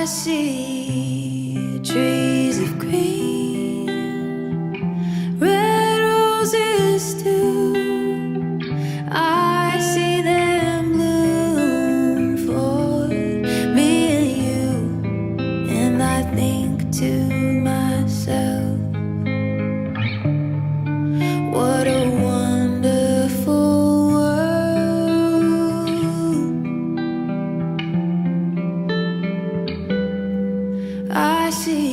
see trees of green, red roses too. I see them bloom for me and you, and I think to myself, what a wonderful world. I see